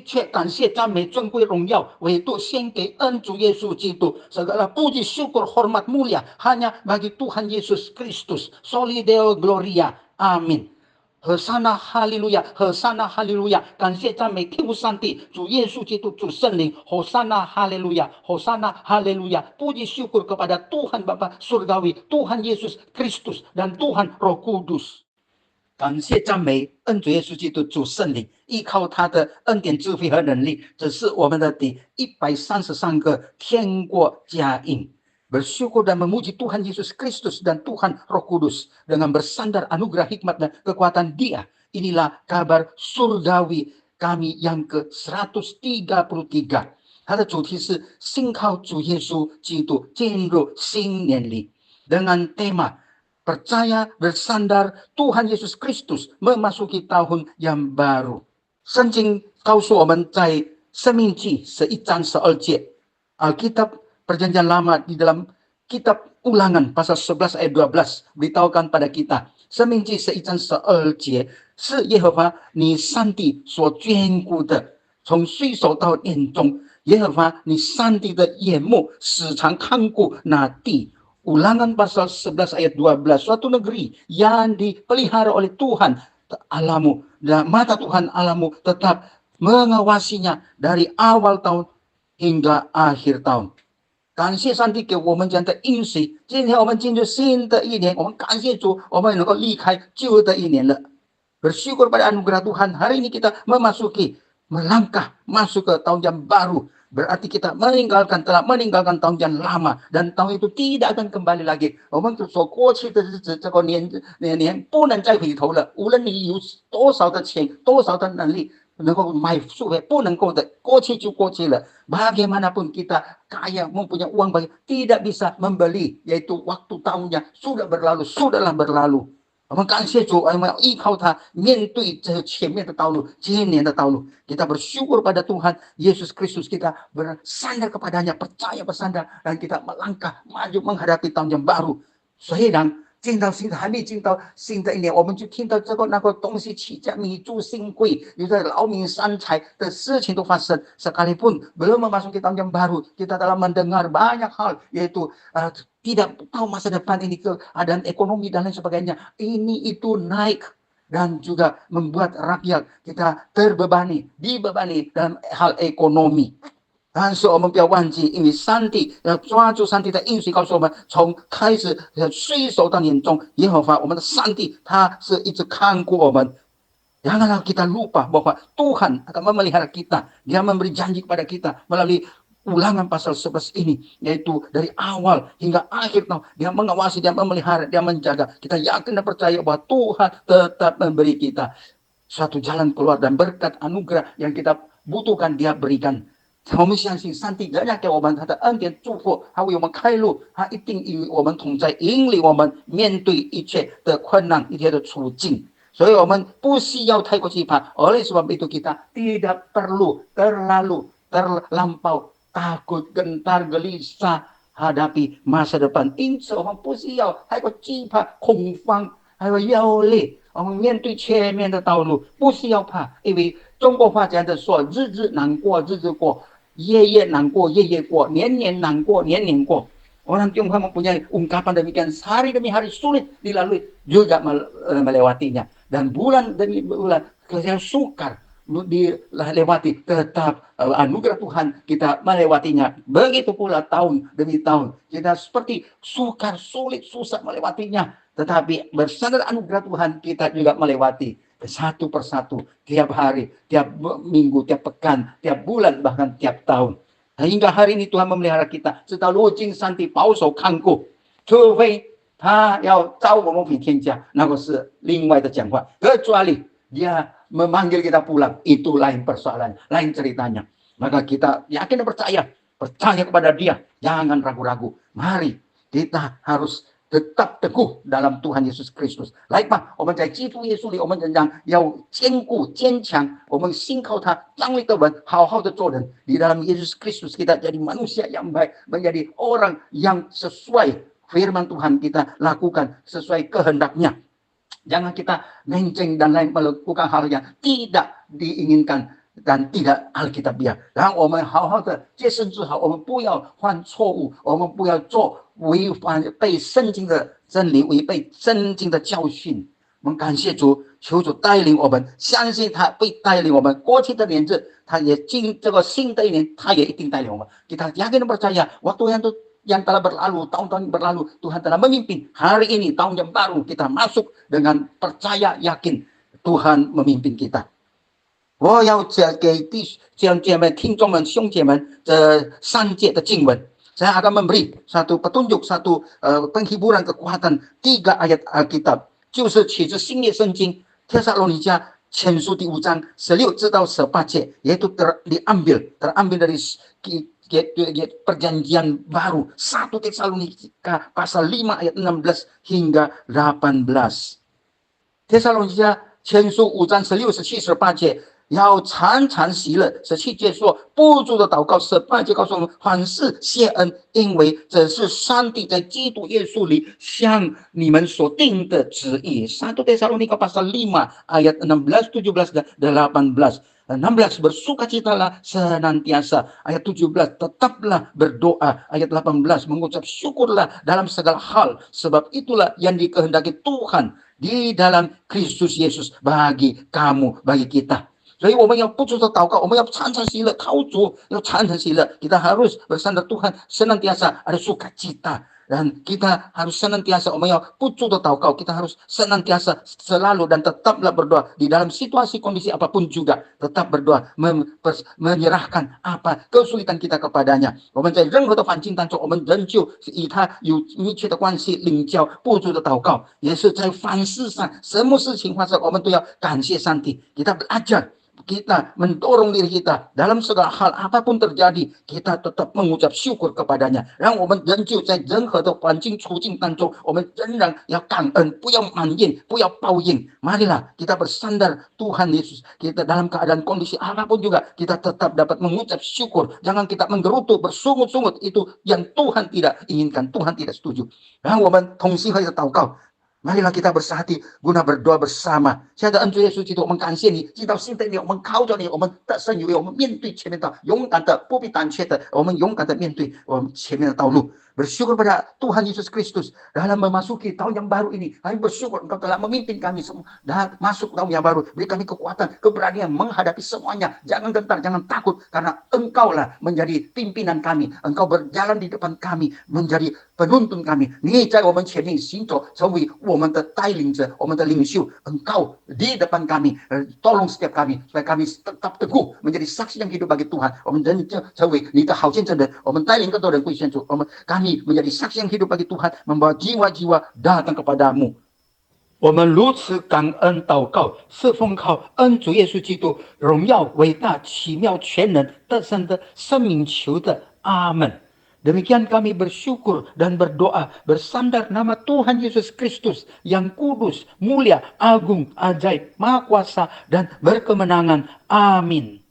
切感谢、赞美、尊贵、荣耀，唯独献给恩主Yesus Kristus. Segala puji, syukur, hormat, mulia hanya bagi Tuhan Yesus Kristus. Soli Deo Gloria. Amin. 和撒那哈利路亚，和撒那哈利路亚，感谢赞美天父上帝，主耶稣基督，主圣灵，和撒那哈利路亚，和撒那哈利路亚，puji syukur kepada Tuhan Bapa Surgawi, Tuhan Yesus Kristus dan Tuhan Roh Kudus。感谢赞美恩主耶稣基督主圣灵，依靠他的恩典、智慧和能力，这是我们的第133个天国佳音。Bersyukur dan memuji Tuhan Yesus Kristus dan Tuhan Roh Kudus dengan bersandar anugerah hikmat dan kekuatan Dia. Inilah kabar surgawi kami yang ke-133。它的主题是信靠主耶稣基督进入新年里，dengan tema percaya bersandar Tuhan Yesus Kristus memasuki tahun yang baru。圣经告诉我们，在申命记11章12节， Alkitab Perjanjian Lama di dalam kitab Ulangan pasal 11 ayat 12 beritahukan pada kita， 申命记11章12节是耶和华你上帝所眷顾的，从岁首到年终，耶和华你上帝的眼目时常看顾那地。Ulangan pasal 11 ayat 12, suatu negeri yang dipelihara oleh Tuhan Allahmu, dan mata Tuhan Allahmu tetap mengawasinya dari awal tahun hingga akhir tahun。感谢上帝给我们这样的应许，今天我们进入新的一年，我们感谢主，我们能够离开旧的一年了。Bersyukur pada anugerah Tuhan, hari ini kita melangkah masuk ke tahun yang baru. Berarti kita telah meninggalkan tahun yang lama, dan tahun itu tidak akan kembali lagi。我们所过去的日子，这个年不能再回头了。无论你有多少的钱，多少的能力，能够买赎回，不能够的，过去就过去了。Bagaimanapun kita kaya, mempunyai uang banyak, tidak bisa membeli, yaitu waktu tahunnya sudah berlalu, sudahlah berlalu。我们感谢主，我们要依靠他，面对这前面的道路，今年的道路。Kita bersyukur pada Tuhan Yesus Kristus, kita bersandar kepadanya, percaya bersandar, dan kita melangkah maju menghadapi tahun yang baru。虽然还没进到新的一年，我们就听到这个那个东西起价，米猪新贵，有的劳民伤财的事情都发生。Sekalipun belum memasuki tahun yang baru, kita telah mendengar banyak hal, yaitu tidak tahu masa depan ini, keadaan ekonomi dan lain sebagainya, ini itu naik, dan juga membuat rakyat kita dibebani dalam hal ekonomi。但是我们不要忘记，因为上帝要抓住上帝的应许，告诉我们，从开始岁首到年终，耶和华我们的上帝他是一直看顾我们。Janganlah kita lupa bahwa Tuhan akan memelihara kita. Dia memberi janji kepada kita melalui Ulangan pasal 11 ini, yaitu dari awal hingga akhir tahun dia mengawasi, dia memelihara, dia menjaga. Kita yakin dan percaya bahwa Tuhan tetap memberi kita suatu jalan keluar dan berkat anugerah yang kita butuhkan, dia berikan。我们相信上帝仍然给我们他的恩典祝福，他为我们开路，他一定与我们同在，引领我们面对一切的困难，一切的处境。所以我们不需要太过惧怕。Oleh sebab itu kita tidak perlu terlampau takut, gentar, gelisah hadapi masa depan。因此我们不需要太过惧怕、恐慌，还有忧虑。我们面对前面的道路不需要怕，因为中国话讲的说，日子难过日子过，夜夜难过夜夜过，年年难过年年过。Orang Tionghoa mempunyai ungkapan demikian, hari demi hari sulit dilalui juga melewatinya, dan bulan demi bulan yang sukar dilewati, tetap anugerah Tuhan kita melewatinya. Begitu pula tahun demi tahun kita seperti sukar, sulit, susah melewatinya, tetapi bersandar anugerah Tuhan kita juga melewati satu persatu, tiap hari, tiap minggu, tiap pekan, tiap bulan, bahkan tiap tahun。hingga hari ini Tuhan memelihara kita，直到如今上帝保守看顾，除非他要召我们回天家，那个是另外的讲话。kecuali dia memanggil kita pulang, itu lain persoalan, lain ceritanya。maka kita yakin dan percaya kepada dia, jangan ragu-ragu。mari kita harus tetap teguh dalam Tuhan Yesus Kristus。来吧，我们在基督耶稣里，我们仍然要坚固坚强，我们信靠他，张力的人，好好的做人。Di dalam Yesus Kristus kita jadi manusia yang baik, menjadi orang yang sesuai firman Tuhan, kita lakukan sesuai kehendaknya. Jangan kita menceng dan lain melakukan hal yang tidak diinginkan 但tidak Alkitabiah。然后我们好好的洁身自好，我们不要犯错误，我们不要做违反被圣经的真理、违背圣经的教训。我们感谢主，求主带领我们，相信他会带领我们。过去的年日，他也进这个新的一年，他也一定带领我们。Kita yakin dan percaya, waktu yang telah berlalu, tahun-tahun berlalu, Tuhan telah memimpin. Hari ini tahun yang baru kita masuk dengan percaya yakin Tuhan memimpin kita。我要给弟兄姐妹、听众们、兄姐们这3节的经文。Saya akan memberi satu petunjuk, satu penghiburan kekuatan 3 ayat Alkitab， 就是取自新约圣经帖撒罗尼迦前书第5章16至到18节， yaitu terambil dari perjanjian baru 1 Tesalonika pasal 5 ayat 16 hingga 18。 帖撒罗尼迦前书5章16、17、18节，要常常喜乐。17节说不住的祷告，18节告诉我们凡事谢恩，因为这是上帝在基督耶稣里向你们所定的旨意。1 Tesalonika pasal 5 ayat 16, 17 dan 18。 16 bersukacitalah senantiasa, ayat 17 tetaplah berdoa, ayat 18 mengucap syukurlah dalam segala hal, sebab itulah yang dikehendaki Tuhan di dalam Kristus Yesus bagi kamu, bagi kita。 所以我们要不住的祷告，我们要常常喜乐，靠主要常常喜乐。Kita harus bersandar Tuhan senantiasa ada sukacita, dan kita harus senantiasa, 我们要不住的祷告， kita harus senantiasa selalu dan tetaplah berdoa di dalam situasi kondisi apapun juga, tetap berdoa, menyerahkan apa kesulitan kita kepadanya。 我们在任何的环境当中，我们仍旧与他有密切的关系，领教不住的祷告，也是在凡事上，什么事情发生，我们都要感谢上帝。 Kita belajar, kita mendorong diri kita dalam segala hal apapun terjadi, kita tetap mengucap syukur kepadanya。 让我们仍旧在任何的环境处境当中，我们仍然要感恩，不要埋怨，不要抱怨。 Marilah kita bersandar Tuhan Yesus, kita dalam keadaan kondisi apapun juga kita tetap dapat mengucap syukur. Jangan kita menggerutu, bersungut-sungut, itu yang Tuhan tidak inginkan, Tuhan tidak setuju。 然后我们同心合意的祷告， marilah kita bersehati guna berdoa bersama。 亲爱的恩主耶稣基督，我们感谢你，进到新的一年，我们靠着你，我们得胜有余，我们面对前面的勇敢的，不必胆怯的，我们勇敢的面对我们前面的道路。 Bersyukur pada Tuhan Yesus Kristus dalam memasuki tahun yang baru ini. Kami bersyukur Engkau telah memimpin kami semua dan masuk tahun yang baru. Beri kami kekuatan, keberanian menghadapi semuanya. Jangan gentar, jangan takut, karena Engkaulah menjadi pimpinan kami. Engkau berjalan di depan kami, menjadi penuntun kami. 你在我们前面行走，成为我们的带领者，我们的领袖。 Engkau di depan kami, tolong setiap kami supaya kami tetap teguh menjadi saksi yang hidup bagi Tuhan。 我们人成为你的好见证人，我们带领更多人归向主，kami menjadi saksi yang hidup bagi Tuhan, membawa jiwa-jiwa datang kepadamu。 我们如此感恩祷告，是奉靠恩主耶稣基督荣耀伟大奇妙全能得胜的生命求的，阿门。 Demikian kami bersyukur dan berdoa bersandar nama Tuhan Yesus Kristus yang kudus, mulia, agung, ajaib, maha kuasa dan berkemenangan. Amin.